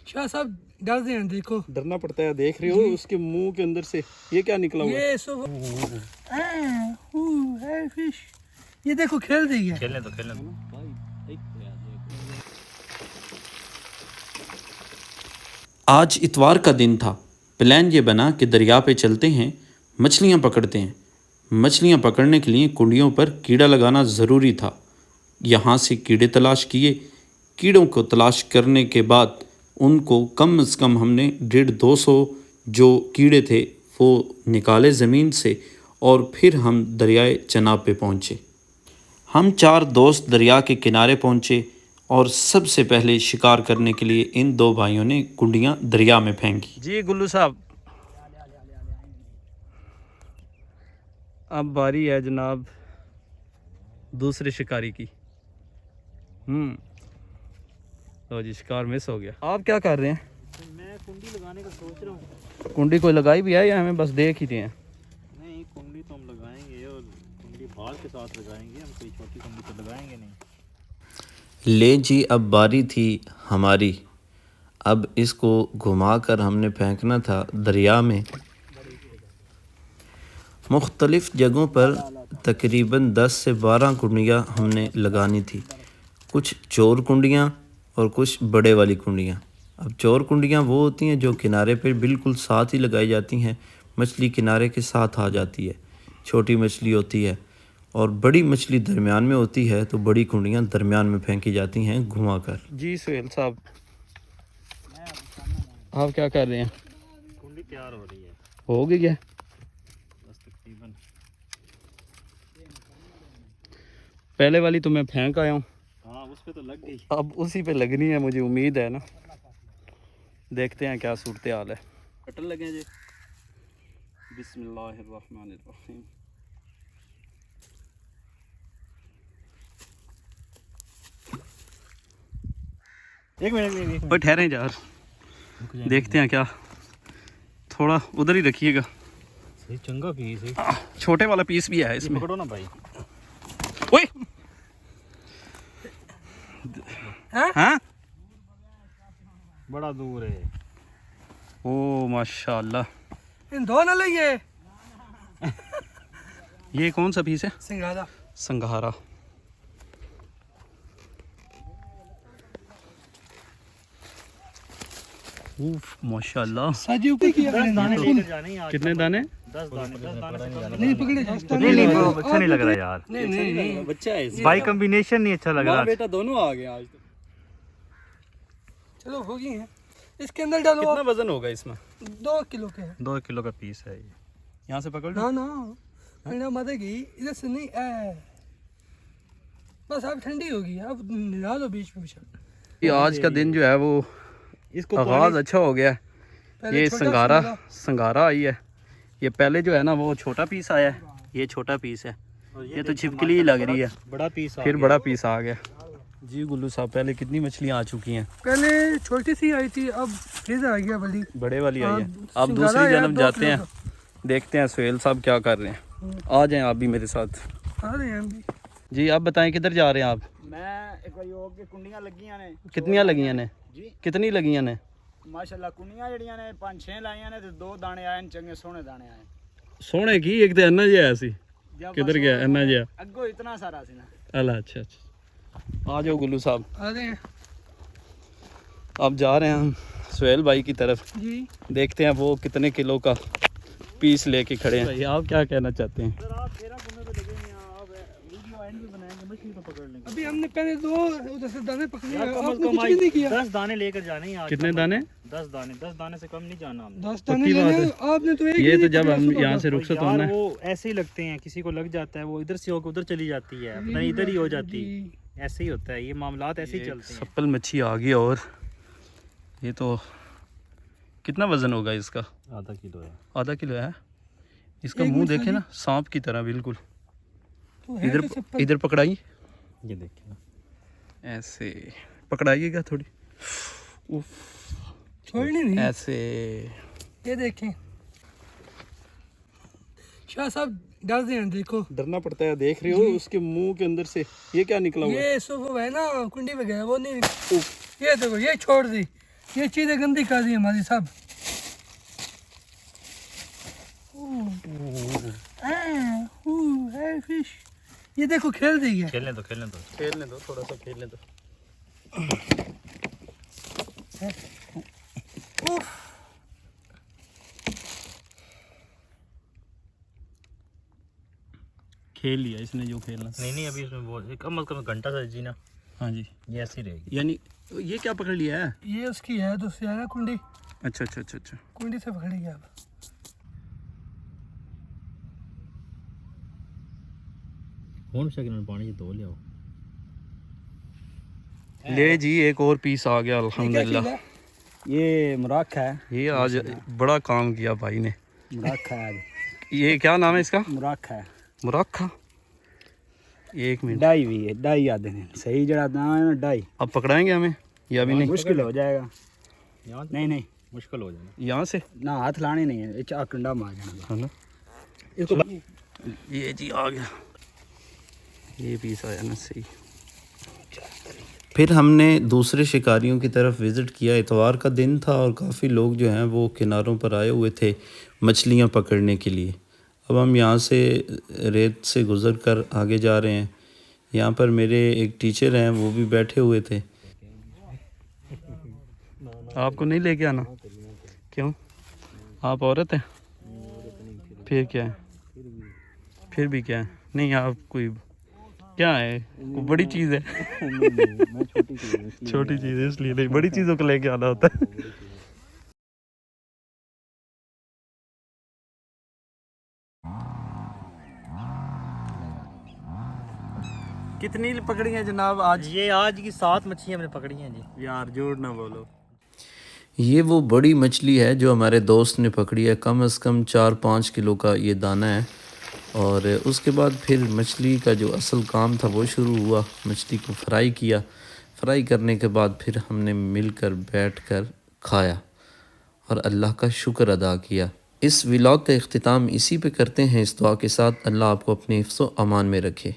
शाह साहब डर रहे हैं, देखो डरना पड़ता है। देख रहे हो उसके मुंह के अंदर से ये क्या निकला हुआ है? ये है फिश। ये देखो खेल रही है। खेलने दो आज इतवार का दिन था। प्लान ये बना कि दरिया पे चलते हैं, मछलियाँ पकड़ते हैं। मछलियाँ पकड़ने के लिए कुंडियों पर कीड़ा लगाना ज़रूरी था। यहाँ से कीड़े तलाश किए। कीड़ों को तलाश करने के बाद उनको कम से कम हमने 150-200 जो कीड़े थे वो निकाले ज़मीन से और फिर हम दरियाए चनाब पे पहुँचे। हम 4 दोस्त दरिया के किनारे पहुँचे और सबसे पहले शिकार करने के लिए इन 2 भाइयों ने कुंडियाँ दरिया में फेंकी। जी गुल्लू साहब, अब बारी है जनाब दूसरे शिकारी की। तो जी शिकार मिस हो गया। आप क्या कर रहे हैं? मैं कुंडी लगाने का सोच रहा हूँ। कुंडी कोई लगाई भी है या हमें बस देख ही रहे हैं? नहीं, कुंडी तो हम लगाएंगे और कुंडी भाल के साथ लगाएंगे। हम कोई छोटी कुंडी तो लगाएंगे नहीं। ले जी, अब बारी थी हमारी। अब इसको घुमाकर हमने फेंकना था दरिया में। मुख्तलिफ़ जगहों पर तकरीबन 10 से 12 कुंडियाँ हमने लगानी थी। कुछ चोर कुंडियाँ और कुछ बड़े वाली कुंडियाँ। अब चोर कुंडियाँ वो होती हैं जो किनारे पे बिल्कुल साथ ही लगाई जाती हैं, मछली किनारे के साथ आ जाती है। छोटी मछली होती है और बड़ी मछली दरमियान में होती है, तो बड़ी कुंडियाँ दरमियान में फेंकी जाती हैं घुमाकर। जी सुहेल साहब, आप क्या कर रहे हैं? कुंडी तैयार हो रही है। हो गई है बस तकरीबन। पहले वाली तो मैं फेंक आया हूँ, हाँ, उस पे तो लग गई। अब उसी पे लगनी है, मुझे उम्मीद है ना। देखते हैं क्या सूरत हाल है। कटर लगे जी। बिस्मिल्लाहिर्रहमानिर्रहीम। एक मिनट पर ठहरें यार, देखते हैं क्या। थोड़ा उधर ही रखिएगा। सही चंगा पीस है। छोटे वाला पीस भी है इसमें। पकड़ो ना भाई। ओए हाँ, बड़ा दूर है। ओ माशाल्लाह। इन दो न लगे। ये कौन सा पीस है? सिंघाड़ा। संघारा। उफ माशाल्लाह। साजी ऊपर किया। 10 दाने लेकर जाने हैं आज। कितने दाने? 10 दाने से कम नहीं पकड़े। नहीं, वो अच्छा नहीं लग रहा यार। नहीं बच्चा है भाई कॉम्बिनेशन नहीं अच्छा लग रहा। बेटा दोनों आ गए आज। चलो हो गई है। इसके अंदर डालो। कितना वजन होगा इसमें? 2 किलो के है। 2 किलो का पीस है ये। यहाँ से पकड़ लो। ना ना ठंडा मत गई इधर से नहीं बस अब ठंडी होगी, अब निकाल लो बीच में बिछा। ये आज का दिन जो है वो इसको आगाज अच्छा हो गया है। पहले ये छोटा संगारा आई है। ये पहले जो है ना वो छोटा पीस आया है, ये छोटा पीस है। ये तो छिपकली ही लग रही है, बड़ा पीस फिर बड़ा पीस आ गया। जी गुल्लू साहब, पहले कितनी मछलियाँ आ चुकी हैं? पहले छोटी सी आई थी, अब फिर आ गया बड़ी। बड़े वाली आई है। हाँ, अब सिंघाड़ा दूसरी है, जन्म 2 जाते किलो हैं, देखते हैं सुहेल साहब क्या कर रहे हैं। आ जाएं आप भी मेरे साथ। आ रहे हैं हम भी। जी आप बताएं किधर जा रहे हैं आप? मैं एक बार योग के कुंडियां लगियां ने। कितनियाँ लगियाँ ने? जी कितनी लगियाँ ने? माशाल्लाह कुंडियां जड़ियां ने 5-6 लाइयां ने ते 2 दाने आए ने, चंगे सोहने दाने आए। सोने की एक तो अन्ना जी आया सी। जब किधर बस गया वो अन्ना जी? अग्गो इतना सारा सी ना। अल्लाह, अच्छा अच्छा। आ जाओ गुल्लू साहब, आ रहे हैं अब जा रहे हैं हम सुहेल भाई की तरफ। जी। देखते हैं वो कितने किलो का पीस लेके खड़े हैं। भाई आप क्या कहना चाहते हैं? सर आप 13 कुंडे पे लगे हैं, आप वीडियो एंड भी बनाएंगे, मछली तो पकड़ लेंगे। अभी हमने पहले 2 उधर से दाने पकड़े, यार कम आपने से कम कुछ भी नहीं किया। 10 दाने लेकर जाने हैं आज। कितने दाने? 10 दाने से कम नहीं जाना हमने। 10 दाने पक्की बात लेने, है। आपने तो एक ये ही तो नहीं जब पकड़ा हम सुबह यहाँ का। से रुखसत यार होना है। वो ऐसे ही लगते हैं, किसी को लग जाता है वो इधर से होकर उधर चली जाती है, पता नहीं इधर ही हो जाती है। जी। ऐसे ही होता है, ये मामलात ऐसे ही चलते हैं। सप्पल मच्छी आ गई। और ये तो कितना वजन होगा इसका? आधा किलो है। आधा किलो है। इसका एक मुंह मिनट देखे खाली। ना, सांप की तरह बिल्कुल। तो है इधर तो सब इधर पकड़ाई, ये देखिए ना, ऐसे पकड़ाइएगा थोड़ी। उफ, छोड़नी नहीं। ऐसे। ये देखें शाह साहब डर रहे हैं, देखो डरना पड़ता है। देख रहे हो उसके मुंह के अंदर से ये क्या निकला हुआ है? ये सुबह है ना कुंडी में गया वो नहीं। ये देखो ये छोड़ दी, ये चीज़ें गंदी कर दी हमारी सब। फिश, ये देखो खेल रही है। खेलने दो थोड़ा सा खेलने दो। खेल लिया इसने जो खेलना। नहीं अभी इसमें बहुत कम से कम घंटा सा जीना। हाँ जी, ये ऐसी रहेगी। यानी ये क्या पकड़ लिया है? ये उसकी है दूसरी है ना कुंडी। अच्छा अच्छा अच्छा अच्छा। कुंडी से पकड़ी है अब। कौन सा किरण पानी से धो लिया ले जी, एक और पीस आ गया अल्हम्दुलिल्लाह। ये मुराख है। ये आज बड़ा काम किया भाई ने। मुराख है आज। ये क्या नाम है इसका? मुराख है। मुराखा। एक मिनट, डाई भी है, डाई आते हैं सही जगह नाम है ना, डाई। अब पकड़ाएंगे हमें या अभी नहीं? मुश्किल हो जाएगा। यहाँ नहीं मुश्किल हो जाएगा। यहाँ से ना हाथ लाने नहीं है, चाक कंडा मार जाना है ना। इसको। ये जी आ गया, ये पीस आया ना सही। फिर हमने दूसरे शिकारियों की तरफ विज़िट किया। इतवार का दिन था और काफ़ी लोग जो हैं वो किनारों पर आए हुए थे मछलियां पकड़ने के लिए। अब हम यहाँ से रेत से गुज़र कर आगे जा रहे हैं। यहाँ पर मेरे एक टीचर हैं, वो भी बैठे हुए थे। आपको नहीं लेके आना? क्यों? आप औरत हैं? फिर क्या है? फिर भी क्या है? नहीं, आप कोई क्या है, कोई बड़ी चीज़ है? छोटी चीज़ है इसलिए नहीं, बड़ी चीज़ों को लेके आना होता है। कितनी पकड़ी हैं जनाब आज? ये आज की 7 मछलियाँ हमने पकड़ी हैं जी। यार जोड़ ना बोलो। ये वो बड़ी मछली है जो हमारे दोस्त ने पकड़ी है। कम से कम 4-5 किलो का ये दाना है। और उसके बाद फिर मछली का जो असल काम था वो शुरू हुआ। मछली को फ्राई किया। फ्राई करने के बाद फिर हमने मिलकर बैठकर खाया और अल्लाह का शुक्र अदा किया। इस व्लॉग का इख्तिताम इसी पे करते हैं, इस दुआ के साथ, अल्लाह आपको अपने हिफ्ज़ व अमान में रखे।